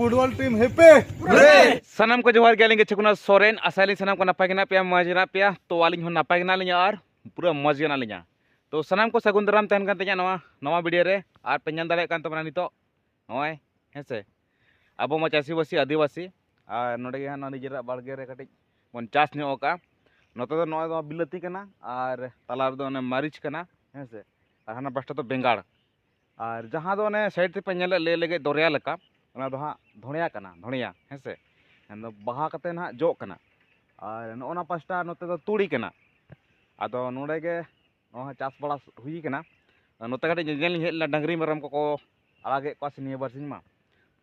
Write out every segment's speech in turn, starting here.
football team हेपे सनम को जोहार गेलिंगे छकुना सोरेन आसाली सनम को नपाय गना पे मजना पे तो आलिंग हो नपाय गना लिया और पूरा मज गना लिया तो सनम को सगुन दराम तहन कान नवा नवा वीडियो रे और पेñan दाले कान तबना नितो नय हेसे अब मा चासी बसी आदिवासी और नोडे हा निजेरा बाड़गे रे कटिज बन चास नो का नोते दो नय दो बिलाती कना और तलार दो ने मारिच कना हेसे और हाना पास्टा तो बेंगाड़ और जहाँ दो ने साइड ते पेñan ले लेगे दरिया लका ओना दो हा धोनिया कना धोनिया हेसे बाहा कते ना जो कना और नोना पास्टा नोते दो तुड़ी कना आदो नोडे गे नो चास बड़ा हुई कना नोते कटे जेल हेला डंगरी मरम को आगे को सिनिया बरसिन मा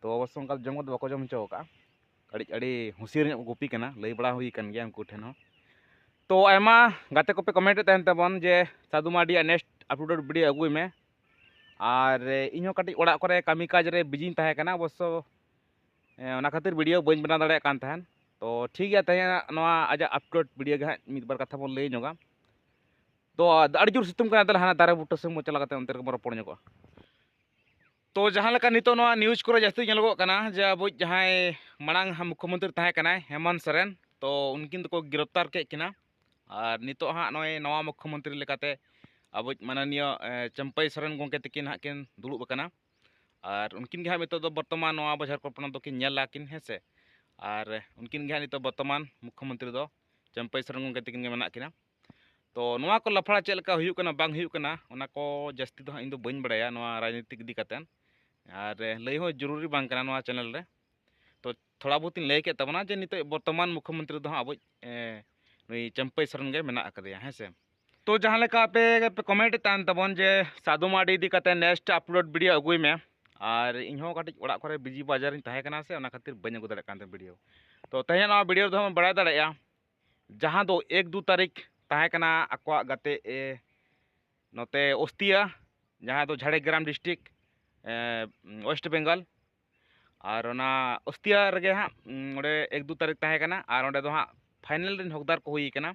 तो अवश्य उनका जम को बको जम चो का अड़ी हुसियर गुपी कना लई बड़ा हुई कन गया उनको ठेन तो आयमा गाते को पे कमेंट तहन तबन जे साधु मार्डी नेक्स्ट अपलोड वीडियो अगुई में और इन कटी ओड़ा करे कामी काज रे बिजी तहे कना अवश्य ओना खातिर वीडियो बन बना दाड़े कान तहन तो ठीक गया तहे नवा आजा अपलोड वीडियो गे मिद बार कथा बोल लई नोगा तो अड़ी जोर सितुम कना दल हाना दारे बुट्टा से मो चला कते अंतर को रपड़ नोगा तो जहाँ लका नितो नवा न्यूज को जास्ती नेलोगो कना जे अब जहां मांग हम मुख्यमंत्री तहे कना हेमंत सोरेन तो उनकिन को गिरफ्तार के किना और नितो हाँ नय नवा मुख्यमंत्री लेकाते अब माननीय चंपई सोरेन गोंके तकिन हाँ किन दुड़ुब कना और उनकिन गे हाँ नितो दो वर्तमान नवा बजार कल्पना दो किन नेला किन हेसे और उनकिन गे हाँ नितो वर्तमान मुख्यमंत्री दो चंपई सोरेन गोंके तकिन गे मेना किना तो नवा को लफड़ा चेल का हुयुक कना बांग हुयुक कना ओना को जास्ती दो इन दो बइन बड़ाया नवा राजनीतिक इदी कातेन और लई हो जरूरी बांग कना नवा चैनल रे तो थोड़ा बहुत लई के तबना जे नितो वर्तमान मुख्यमंत्री दो अब नई चंपई सोरेन गे मेना करिया हेसे तो जहाँ लेका पे कमेंट तान तबन जे साधु मार्डी इदी काते नेक्स्ट अपलोड वीडियो अगुई में और इनहो कटिज ओड़ा करे बिजी बाजार इन तहे कना से ओना खातिर बइन अगु दाड़े कान वीडियो तो तहे नवा वीडियो दो हम बड़ा दाड़ेया जहाँ दो 1-2 तारीख तहे कना अक्वा गाते नोते ओस्तिया जहाँ दो झाड़ग्राम डिस्ट्रिक्ट वेस्ट बेंगल और ओना ओस्तिया रगे हाँ ओडे 1-2 तारीख तहे कना और ओडे दो हाँ फाइनल रिन हकदार को हुई कना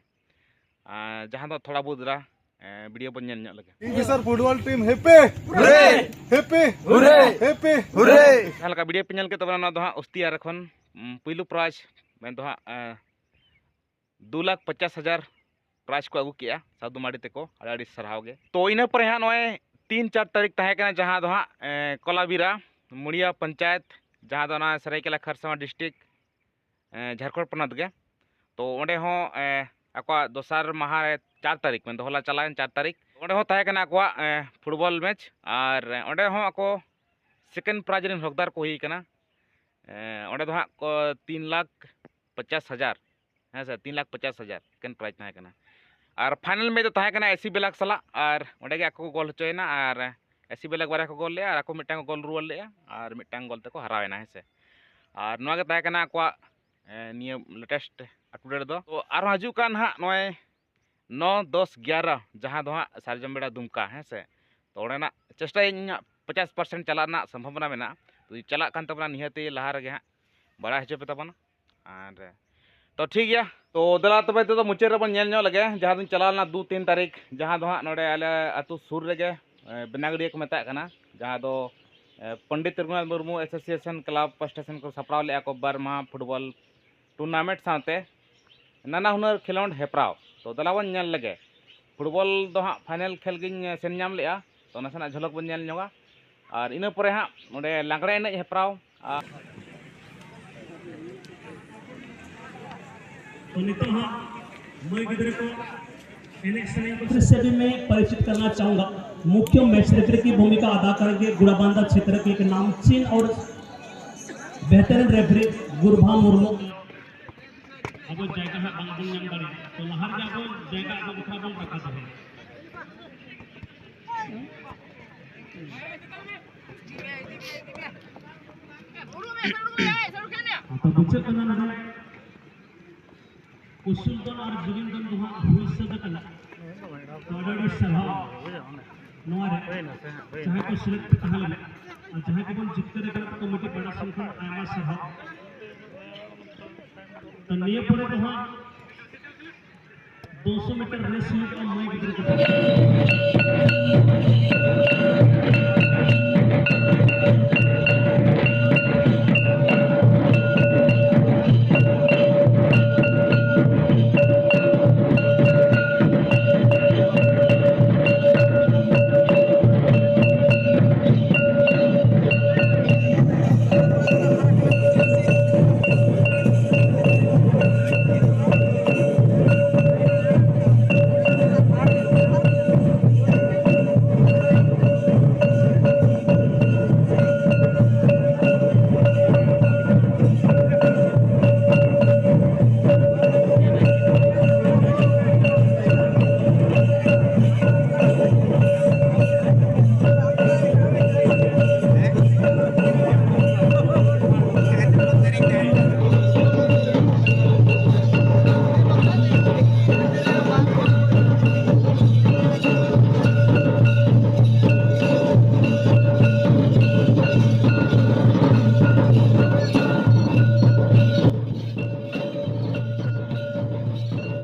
जहाँ दो थोड़ा बहुत रा वीडियो बन नेल लगे सर फुटबॉल टीम हेपे हुरे हेपे हुरे हेपे हुरे हल्का वीडियो पे नेल के तबना दो हाँ ओस्तिया रखन पहिलु प्राइज मैं दो हाँ 2,50,000 प्राइज को अगू किया साधु मार्डी तेको आड़ी सरहाव गे तो इन पर हाँ नय 3-4 तारीख तहे कना जहाँ दो हाँ कलाबीरा मुड़िया पंचायत जहाँ दो ना सरायकेला खरसावा डिस्ट्रिक्ट झारखंड पनत गे तो ओंडे हो अको दोसार माह 4 तारीख में होला चलान 4 तारीख ओंडे हो तहे कना अको फुटबॉल मैच और ओंडे हो अको सेकेंड प्राइज रिन हकदार को हुई कना ओंडे दो हाँ 3,50,000 हाँ सर 3,50,000 सेकेंड प्राइज तहे कना और फाइनल में तो तहे कना एसी बेलाक सला और ओंडे गे अको गोल होचोयना और एसी बेलाक बारे को गोल ले और अको मिटांग गोल रुवाल ले और मिटांग गोल तको हरावेना हेसे और नवा गे तहे कना अको निया लेटेस्ट अपडेट दो तो और हजु कान हाँ नय 9, 10, 11 जहाँ दो हाँ सारजम बेड़ा दुमका हेसे तो ओडेना चेष्टा 50% चलाना संभावना मेना तो चला कान तबना निहते लहा रगे हाँ बड़ा हचो पे तबना और तो ठीक गया तो दला तबे तो मुचे रे बन नेल नो लगे जहाँ दिन चलाना 2-3 तारीख जहाँ दो हाँ नोडे आले अतु सुर रगे बेनागड़ी को मेता कना जहाँ दो Pandit Raghunath Murmu association club station को सपड़ाव ले को बारमा फुटबॉल टूर्नामेंट साथे नाना हुनर खेलोंड हेपराव तो दला बन नेल लगे फुटबॉल दो हाँ फाइनल खेल गिन सेन नाम लेआ तो नासना झलक बन नेल नोगा और इन परे हाँ नोडे लांगड़े एनज हेपराव तो नितो हाँ मैं गिदरे को दृश्य भी मैं परिचित करना चाहूँगा मुख्य मैच रेफरी की भूमिका अदा करेंगे गुड़ाबांधा क्षेत्र के एक नामचीन और बेहतरीन रेफरी गुरभा मुर्मू अब जायगा है बांगबुल नंबर तो लहर जाबो जायगा अब दिखा बन रखा है तो बच्चे कना ना कुशलदन और जुगिंदन दुहा हुई सदकला तोड़ड़ी सभा नोरे चाहे को सिलेक्ट कहल और चाहे को बन जितने रखना कमेटी बड़ा संख्या आमा सभा तो निये पड़े दुहा 200 मीटर रेस में मैं गिर